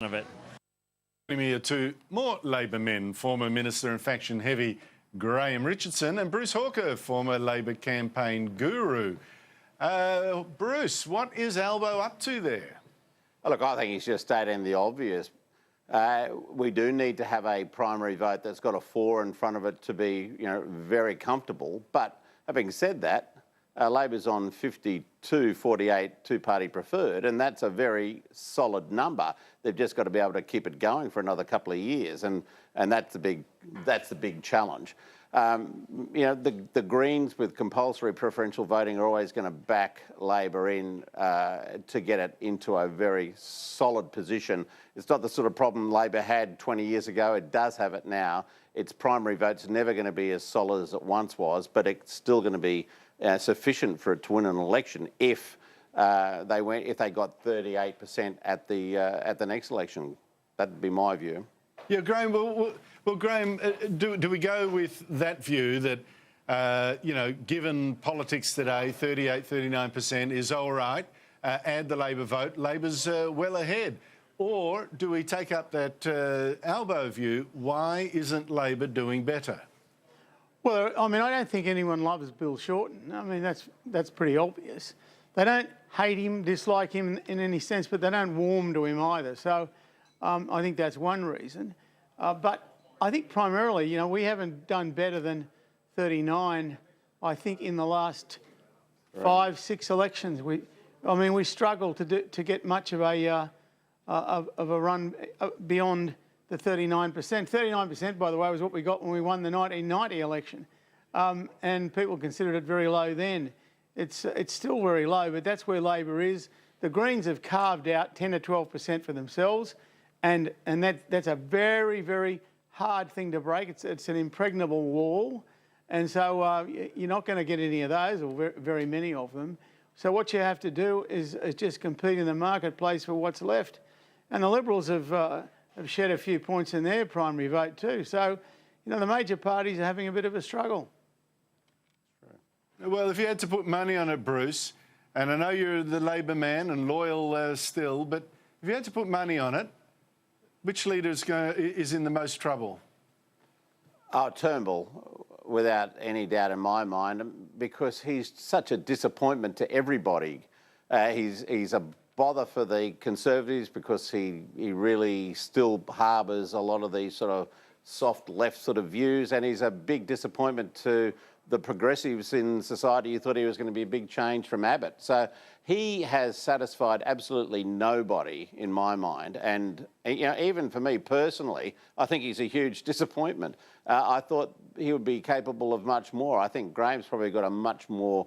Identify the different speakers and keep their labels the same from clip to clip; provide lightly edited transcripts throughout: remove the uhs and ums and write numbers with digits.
Speaker 1: of it.
Speaker 2: Joining me are two more Labor men, former Minister and faction heavy Graham Richardson and Bruce Hawker, former Labor campaign guru. Bruce, what is Albo up to there?
Speaker 3: Look, I think he's just stating the obvious. We do need to have a primary vote that's got a 4 in front of it to be, very comfortable. But having said that, Labor's on 52-48 two-party preferred, and that's a very solid number. They've just got to be able to keep it going for another couple of years, and that's the big challenge. The Greens with compulsory preferential voting are always going to back Labor in to get it into a very solid position. It's not the sort of problem Labor had 20 years ago. It does have it now. Its primary vote's never going to be as solid as it once was, but it's still going to be sufficient for it to win an election if they got 38% at the next election. That'd be my view.
Speaker 2: Yeah, Graham. Well, Graham, do we go with that view that given politics today, 38-39% is all right? Add the Labor vote, Labor's well ahead. Or do we take up that Albo view? Why isn't Labor doing better?
Speaker 4: Well, I mean, I don't think anyone loves Bill Shorten. I mean, that's pretty obvious. They don't hate him, dislike him in any sense, but they don't warm to him either. So I think that's one reason. But I think primarily, we haven't done better than 39, I think, in the last 5-6 elections. We struggled to get much of a run beyond the 39%. 39%, by the way, was what we got when we won the 1990 election. And people considered it very low then. It's still very low, but that's where Labor is. The Greens have carved out 10 to 12% for themselves, and that's a very, very hard thing to break. It's an impregnable wall, and so you're not going to get any of those, or very many of them. So what you have to do is just compete in the marketplace for what's left. And the Liberals have shed a few points in their primary vote too. So, the major parties are having a bit of a struggle.
Speaker 2: Well, if you had to put money on it, Bruce, and I know you're the Labor man and loyal still, but if you had to put money on it, which leader is in the most trouble?
Speaker 3: Oh, Turnbull, without any doubt in my mind, because he's such a disappointment to everybody. He's a bother for the Conservatives because he really still harbours a lot of these sort of soft left sort of views, and he's a big disappointment to the progressives in society who thought he was going to be a big change from Abbott. So he has satisfied absolutely nobody in my mind, and even for me personally, I think he's a huge disappointment. I thought he would be capable of much more. I think Graham's probably got a much more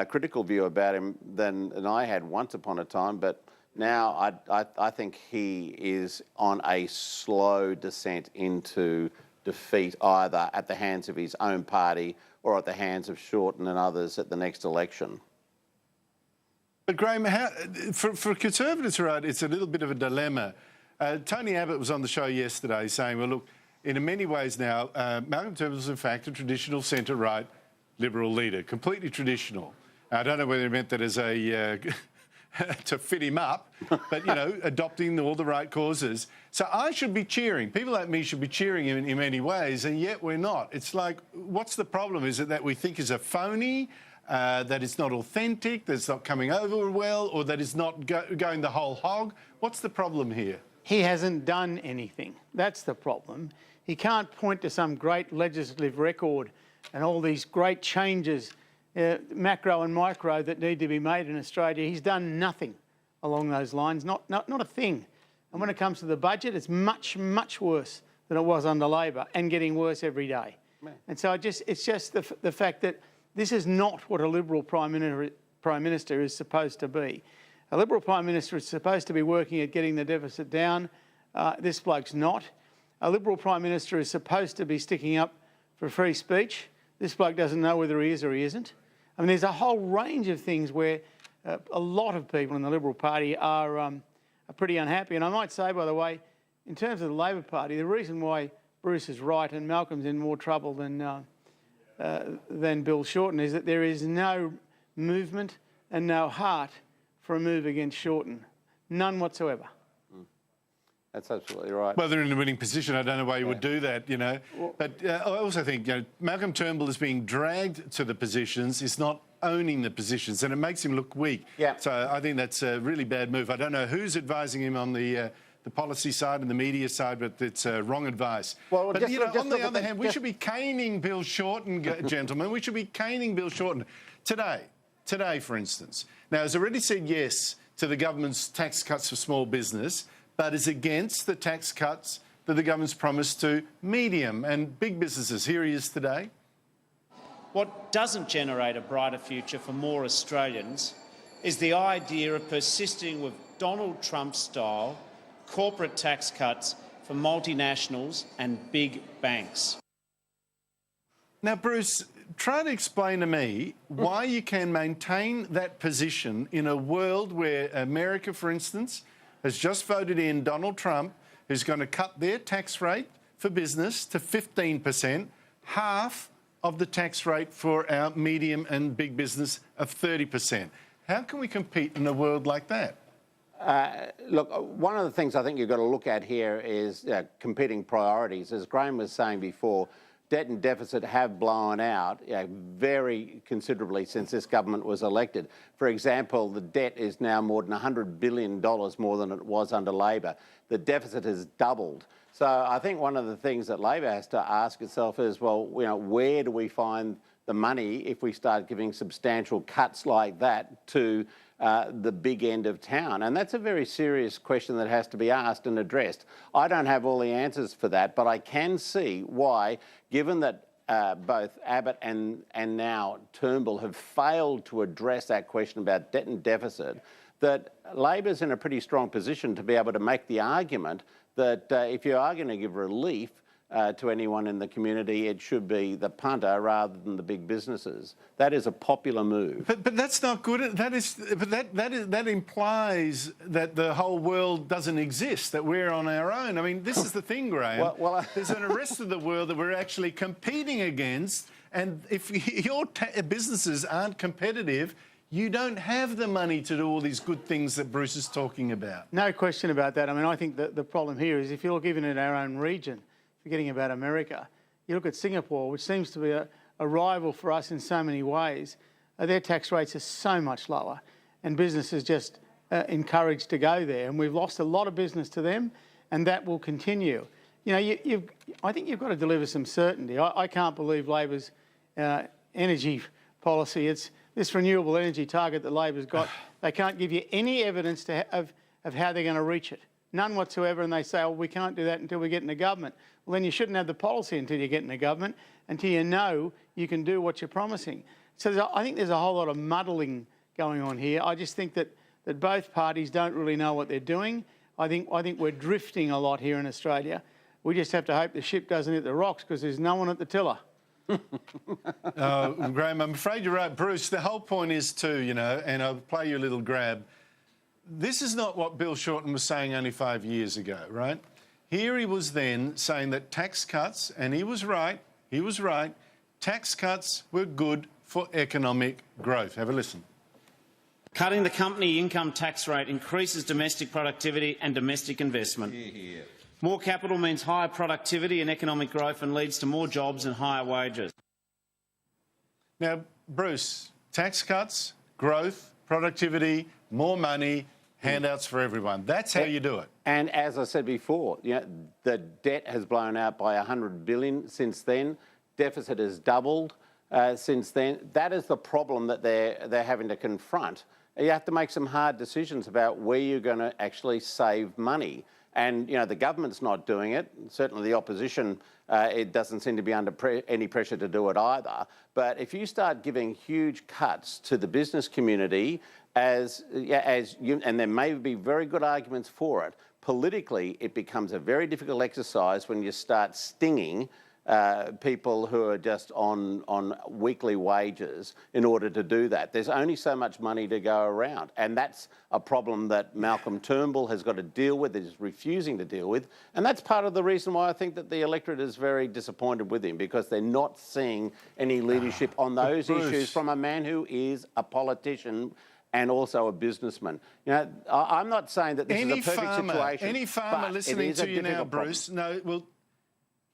Speaker 3: critical view about him than I had once upon a time, but now I think he is on a slow descent into defeat, either at the hands of his own party or at the hands of Shorten and others at the next election.
Speaker 2: But Graham, for Conservatives, right, it's a little bit of a dilemma. Tony Abbott was on the show yesterday saying, well, look, in many ways now, Malcolm Turnbull is in fact a traditional centre-right Liberal leader, completely traditional. I don't know whether he meant that as a to fit him up, but adopting all the right causes. So I should be cheering. People like me should be cheering him in many ways, and yet we're not. It's like, what's the problem? Is it that we think he's a phony, that it's not authentic, that it's not coming over well, or that it's not going the whole hog? What's the problem here?
Speaker 4: He hasn't done anything. That's the problem. He can't point to some great legislative record and all these great changes, macro and micro, that need to be made in Australia. He's done nothing along those lines, not a thing. And when it comes to the budget, it's much, much worse than it was under Labor, and getting worse every day. Man. And so it's just the fact that this is not what a Liberal Prime Minister is supposed to be. A Liberal Prime Minister is supposed to be working at getting the deficit down. This bloke's not. A Liberal Prime Minister is supposed to be sticking up for free speech. This bloke doesn't know whether he is or he isn't. I mean, there's a whole range of things where a lot of people in the Liberal Party are pretty unhappy. And I might say, by the way, in terms of the Labor Party, the reason why Bruce is right and Malcolm's in more trouble than Bill Shorten is that there is no movement and no heart for a move against Shorten. None whatsoever.
Speaker 3: That's absolutely right.
Speaker 2: Well, they're in a winning position. I don't know why you would do that, you know. But I also think, you know, Malcolm Turnbull is being dragged to the positions. He's not owning the positions, and it makes him look weak.
Speaker 3: Yeah.
Speaker 2: So I think that's a really bad move. I don't know who's advising him on the policy side and the media side, but it's wrong advice.
Speaker 3: Well,
Speaker 2: but,
Speaker 3: just,
Speaker 2: you know,
Speaker 3: just
Speaker 2: on the other hand, we should be caning Bill Shorten, gentlemen. We should be caning Bill Shorten. Today, for instance. Now, has already said yes to the government's tax cuts for small business, but is against the tax cuts that the government's promised to medium and big businesses. Here he is today.
Speaker 1: What doesn't generate a brighter future for more Australians is the idea of persisting with Donald Trump-style corporate tax cuts for multinationals and big banks.
Speaker 2: Now, Bruce, try to explain to me why you can maintain that position in a world where America, for instance, has just voted in Donald Trump, who's going to cut their tax rate for business to 15%, half of the tax rate for our medium and big business of 30%. How can we compete in a world like that?
Speaker 3: Look, one of the things I think you've got to look at here is competing priorities. As Graham was saying before, debt and deficit have blown out very considerably since this government was elected. For example, the debt is now more than $100 billion more than it was under Labor. The deficit has doubled. So I think one of the things that Labor has to ask itself is, well, you know, where do we find the money if we start giving substantial cuts like that to the big end of town? And that's a very serious question that has to be asked and addressed. I don't have all the answers for that, but I can see why, given that both Abbott and now Turnbull have failed to address that question about debt and deficit, that Labor's in a pretty strong position to be able to make the argument that if you are going to give relief to anyone in the community, it should be the punter rather than the big businesses. That is a popular move.
Speaker 2: But that's not good. That implies that the whole world doesn't exist, that we're on our own. I mean, this is the thing, Graham. There's a rest of the world that we're actually competing against, and if your businesses aren't competitive, you don't have the money to do all these good things that Bruce is talking about.
Speaker 4: No question about that. I mean, I think that the problem here is if you look even at our own region, forgetting about America, you look at Singapore, which seems to be a rival for us in so many ways. Their tax rates are so much lower, and businesses just encouraged to go there. And we've lost a lot of business to them, and that will continue. You know, I think you've got to deliver some certainty. I can't believe Labor's energy policy. It's this renewable energy target that Labor's got. They can't give you any evidence of how they're going to reach it. None whatsoever, and they say, oh, we can't do that until we get into government. Well, then you shouldn't have the policy until you get into government, until you know you can do what you're promising. So I think there's a whole lot of muddling going on here. I just think that both parties don't really know what they're doing. I think we're drifting a lot here in Australia. We just have to hope the ship doesn't hit the rocks because there's no one at the tiller.
Speaker 2: Graham, I'm afraid you're right. Bruce, the whole point is too, you know, and I'll play you a little grab. This is not what Bill Shorten was saying only 5 years ago, right? Here he was then saying that tax cuts, and he was right, tax cuts were good for economic growth. Have a listen.
Speaker 1: Cutting the company income tax rate increases domestic productivity and domestic investment. More capital means higher productivity and economic growth and leads to more jobs and higher wages.
Speaker 2: Now, Bruce, tax cuts, growth, productivity, more money, handouts for everyone. That's how you do it.
Speaker 3: And as I said before, you know, the debt has blown out by $100 billion since then. Deficit has doubled since then. That is the problem that they're having to confront. You have to make some hard decisions about where you're going to actually save money. And, you know, the government's not doing it. Certainly the opposition, it doesn't seem to be under any pressure to do it either. But if you start giving huge cuts to the business community, and there may be very good arguments for it, politically it becomes a very difficult exercise when you start stinging people who are just on weekly wages in order to do that. There's only so much money to go around, and that's a problem that Malcolm Turnbull has got to deal with, is refusing to deal with, and that's part of the reason why I think that the electorate is very disappointed with him, because they're not seeing any leadership on those issues from a man who is a politician and also a businessman. You know, I'm not saying that this is a perfect situation.
Speaker 2: Any farmer listening to you now, Bruce,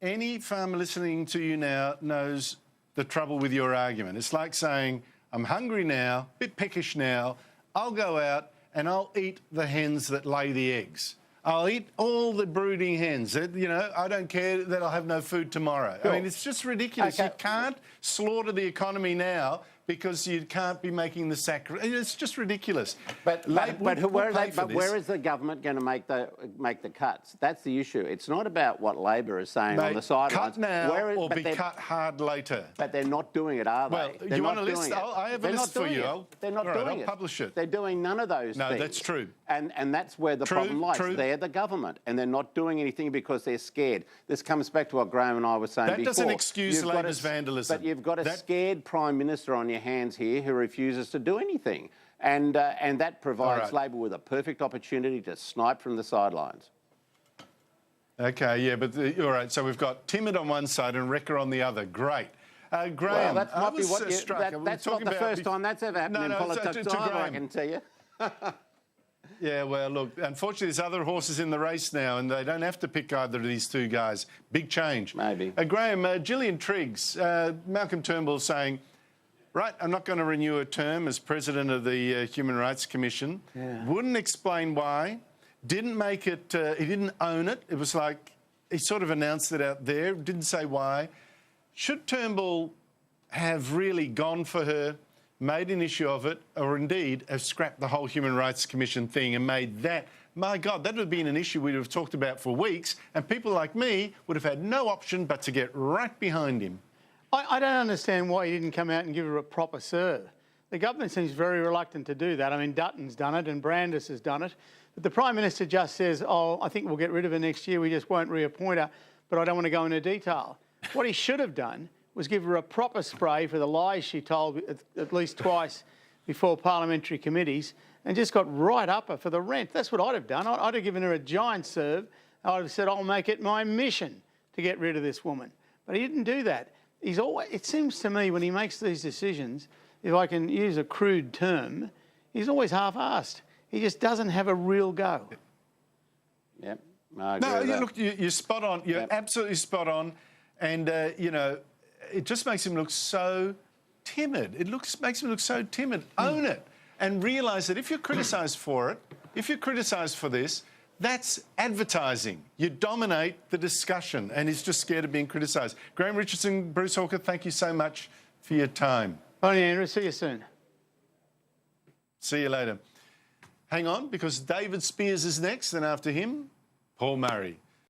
Speaker 2: any farmer listening to you now knows the trouble with your argument. It's like saying, I'm hungry now, a bit peckish now, I'll go out and I'll eat the hens that lay the eggs. I'll eat all the brooding hens. You know, I don't care that I'll have no food tomorrow.
Speaker 3: Sure.
Speaker 2: I mean, it's just ridiculous.
Speaker 3: Okay.
Speaker 2: You can't slaughter the economy now because you can't be making the sacrifice. It's just ridiculous.
Speaker 3: But where is the government going to make the cuts? That's the issue. It's not about what Labor is saying on the sidelines.
Speaker 2: Cut now or be cut hard later.
Speaker 3: But they're not doing it, are they?
Speaker 2: Well,
Speaker 3: they're
Speaker 2: you
Speaker 3: not
Speaker 2: want a
Speaker 3: doing
Speaker 2: list?
Speaker 3: it.
Speaker 2: I have a list for you.
Speaker 3: They're not doing it.
Speaker 2: I'll publish it.
Speaker 3: They're doing none of those things.
Speaker 2: No, that's true.
Speaker 3: And that's where the problem lies. They're the government, and they're not doing anything because they're scared. This comes back to what Graham and I were saying before.
Speaker 2: That doesn't excuse Labor's vandalism.
Speaker 3: But you've got a scared Prime Minister on your hands here who refuses to do anything. And that provides Labor with a perfect opportunity to snipe from the sidelines.
Speaker 2: Okay, yeah, but all right, so we've got timid on one side and Wrecker on the other. Great. Graham,
Speaker 3: well, that might be what that's not the first time that's ever happened in politics either, I can tell you.
Speaker 2: Yeah, well, look, unfortunately there's other horses in the race now and they don't have to pick either of these two guys. Big change.
Speaker 3: Maybe.
Speaker 2: Graham, Gillian Triggs, Malcolm Turnbull saying, right, I'm not going to renew a term as president of the Human Rights Commission. Yeah. Wouldn't explain why. Didn't make it, he didn't own it. It was like he sort of announced it out there, didn't say why. Should Turnbull have really gone for her, made an issue of it, or indeed have scrapped the whole Human Rights Commission thing and made that, my God, that would have been an issue we'd have talked about for weeks, and people like me would have had no option but to get right behind him.
Speaker 4: I don't understand why he didn't come out and give her a proper serve. The government seems very reluctant to do that. I mean, Dutton's done it and Brandis has done it. But the Prime Minister just says, oh, I think we'll get rid of her next year. We just won't reappoint her, but I don't want to go into detail. What he should have done was give her a proper spray for the lies she told at least twice before parliamentary committees and just got right up her for the rent. That's what I'd have done. I'd have given her a giant serve. I'd have said, I'll make it my mission to get rid of this woman. But he didn't do that. He's always, it seems to me when he makes these decisions, if I can use a crude term, he's always half-assed. He just doesn't have a real go.
Speaker 3: Yep.
Speaker 2: No, look, you're spot on. You're absolutely spot on. And, you know, it just makes him look so timid. Makes him look so timid. Own it and realise that if you're criticised for it, if you're criticised for this, that's advertising. You dominate the discussion and he's just scared of being criticised. Graham Richardson, Bruce Hawker, thank you so much for your time.
Speaker 4: Bye, Andrew. See you soon.
Speaker 2: See you later. Hang on, because David Spears is next, and after him, Paul Murray.